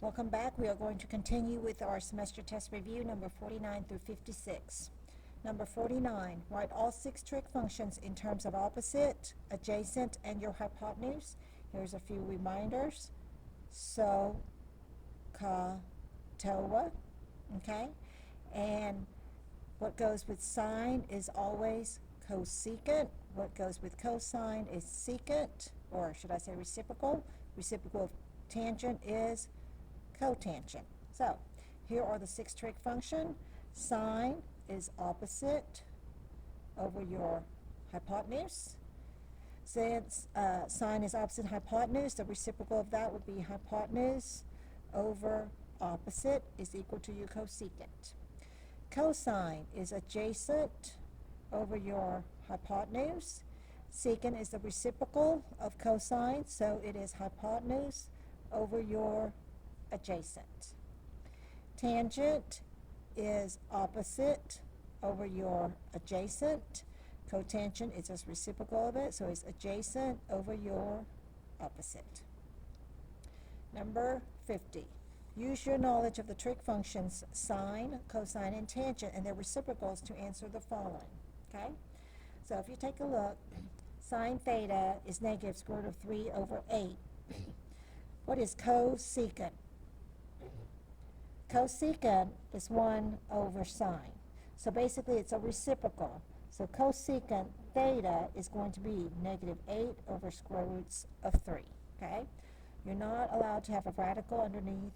Welcome back. We are going to continue with our semester test review, number 49 through 56. Number 49, write all six trig functions in terms of opposite, adjacent, and your hypotenuse. Here's a few reminders. So, ka, toa, okay? And what goes with sine is always cosecant. What goes with cosine is secant, or should I say reciprocal? Reciprocal of tangent is cotangent. So, here are the six trig function. Sine is opposite over your hypotenuse. Since sine is opposite hypotenuse, the reciprocal of that would be hypotenuse over opposite is equal to your cosecant. Cosine is adjacent over your hypotenuse. Secant is the reciprocal of cosine, so it is hypotenuse over your adjacent. Tangent is opposite over your adjacent. Cotangent is just reciprocal of it, so it's adjacent over your opposite. Number 50. Use your knowledge of the trig functions sine, cosine, and tangent and their reciprocals to answer the following. Okay? So if you take a look, sine theta is negative square root of 3 over 8. What is cosecant? Cosecant is 1 over sine. So basically it's a reciprocal. So cosecant theta is going to be negative 8 over square roots of 3. Okay? You're not allowed to have a radical underneath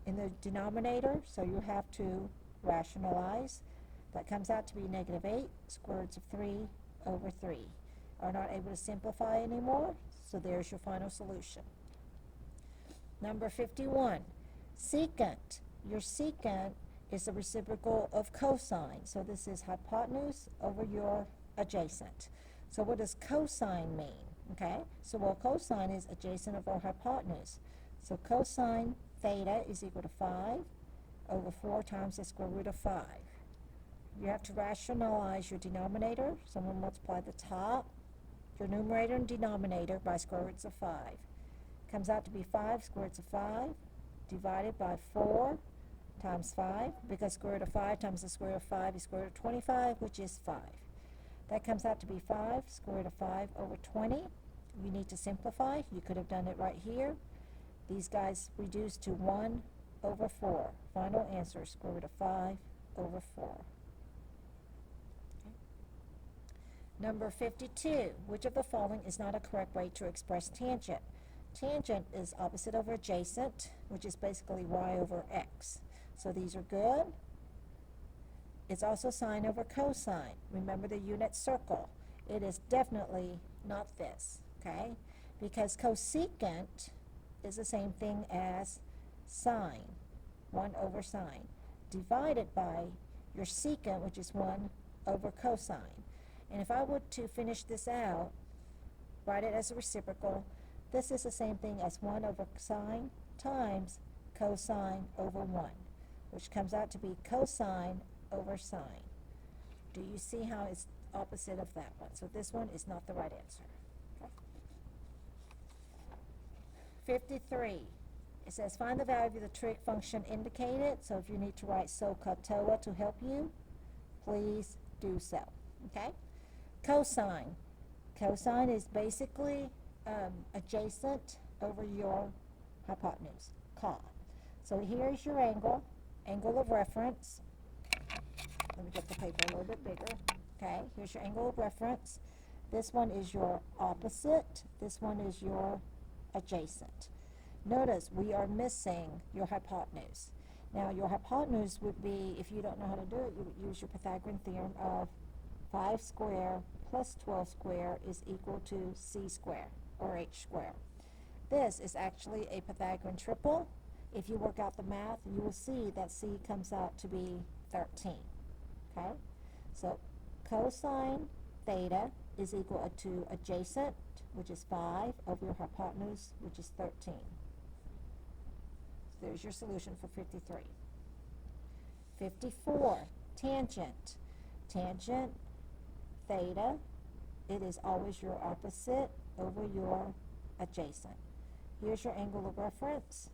in the denominator, so you have to rationalize. That comes out to be negative 8 square roots of 3 over 3. Are not able to simplify anymore, so there's your final solution. Number 51, secant. Your secant is the reciprocal of cosine, so this is hypotenuse over your adjacent. So what does cosine mean? Okay, so well, cosine is adjacent of our hypotenuse. So cosine theta is equal to 5 over 4 times the square root of 5. You have to rationalize your denominator, so we'll multiply the top, your numerator and denominator by square roots of 5. Comes out to be 5 square roots of 5 divided by 4 times 5, because square root of 5 times the square root of 5 is square root of 25, which is 5. That comes out to be 5 square root of 5 over 20. You need to simplify. You could have done it right here. These guys reduce to 1 over 4. Final answer, square root of 5 over 4. Okay. Number 52. Which of the following is not a correct way to express tangent? Tangent is opposite over adjacent, which is basically y over x. So these are good. It's also sine over cosine. Remember the unit circle. It is definitely not this, okay? Because cosecant is the same thing as sine, 1 over sine, divided by your secant, which is 1 over cosine. And if I were to finish this out, write it as a reciprocal, this is the same thing as 1 over sine times cosine over 1, which comes out to be cosine over sine. Do you see how it's opposite of that one? So this one is not the right answer. Okay. 53. It says find the value of the trig function indicated. So if you need to write SOHCAHTOA to help you, please do so. Okay? Cosine. Cosine is basically adjacent over your hypotenuse, ca. So here's your angle of reference. Let me get the paper a little bit bigger. Okay, here's your angle of reference. This one is your opposite. This one is your adjacent. Notice we are missing your hypotenuse. Now your hypotenuse would be, if you don't know how to do it, you would use your Pythagorean theorem of 5 square plus 12 square is equal to c square, or h square. This is actually a Pythagorean triple. If you work out the math, you will see that c comes out to be 13. Okay? So cosine theta is equal to adjacent, which is 5, over your hypotenuse, which is 13. So there's your solution for 53. 54, tangent. Tangent theta, it is always your opposite over your adjacent. Here's your angle of reference,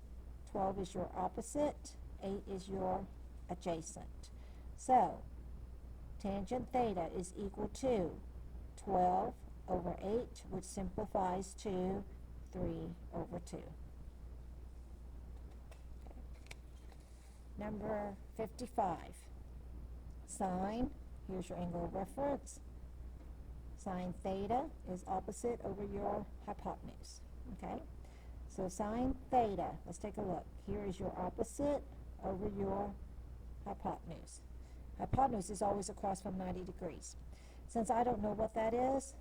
12 is your opposite, 8 is your adjacent. So, tangent theta is equal to 12 over 8, which simplifies to 3 over 2. Number 55. Sine, here's your angle of reference. Sine theta is opposite over your hypotenuse. Okay? So sine theta, let's take a look. Here is your opposite over your hypotenuse. Hypotenuse is always across from 90 degrees. Since I don't know what that is,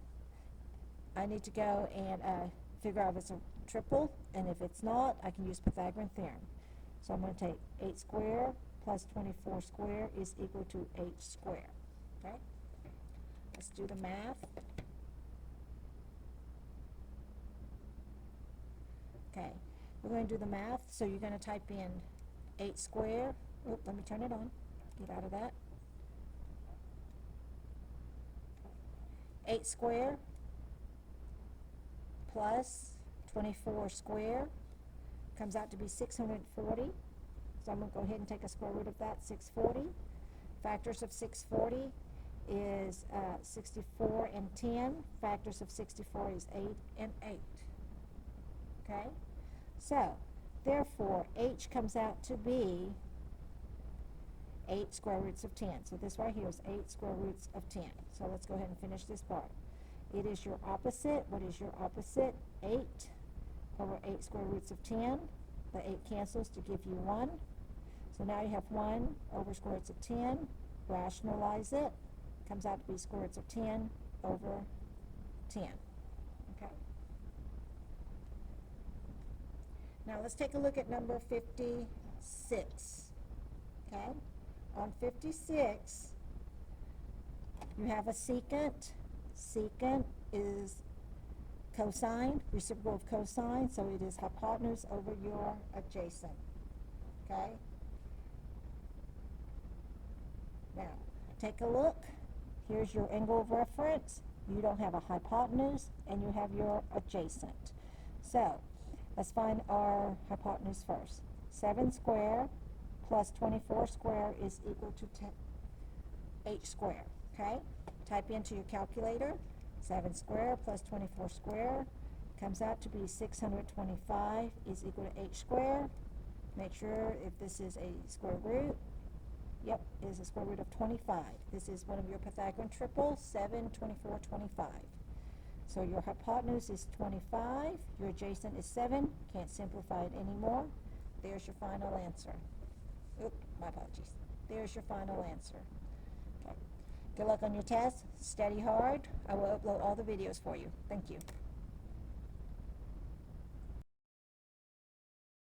I need to go and figure out if it's a triple, and if it's not, I can use Pythagorean theorem. So I'm going to take 8 squared plus 24 squared is equal to h squared. Okay? Let's do the math. Okay, we're going to do the math, so you're going to type in 8 squared. Oh, let me turn it on. Get out of that. 8 squared plus 24 squared comes out to be 640. So I'm going to go ahead and take a square root of that, 640. Factors of 640 is 64 and 10. Factors of 64 is 8 and 8. Okay? So, therefore, h comes out to be 8 square roots of 10. So this right here is 8 square roots of 10. So let's go ahead and finish this part. It is your opposite. What is your opposite? 8 over 8 square roots of 10. The 8 cancels to give you 1. So now you have 1 over square roots of 10. Rationalize it. Comes out to be square roots of 10 over 10. Okay. Now let's take a look at number 56. Okay. On 56, you have a secant. Secant is cosine, reciprocal of cosine, so it is hypotenuse over your adjacent. Okay? Now, take a look. Here's your angle of reference. You don't have a hypotenuse, and you have your adjacent. So, let's find our hypotenuse first. 7 squared plus 24 squared is equal to h squared. Okay? Type into your calculator. 7 squared plus 24 squared comes out to be 625 is equal to h squared. Make sure if this is a square root. Yep, it is a square root of 25. This is one of your Pythagorean triples, 7, 24, 25. So your hypotenuse is 25, your adjacent is 7. Can't simplify it anymore. There's your final answer. Oops, my apologies. There's your final answer. Okay. Good luck on your test. Study hard. I will upload all the videos for you. Thank you.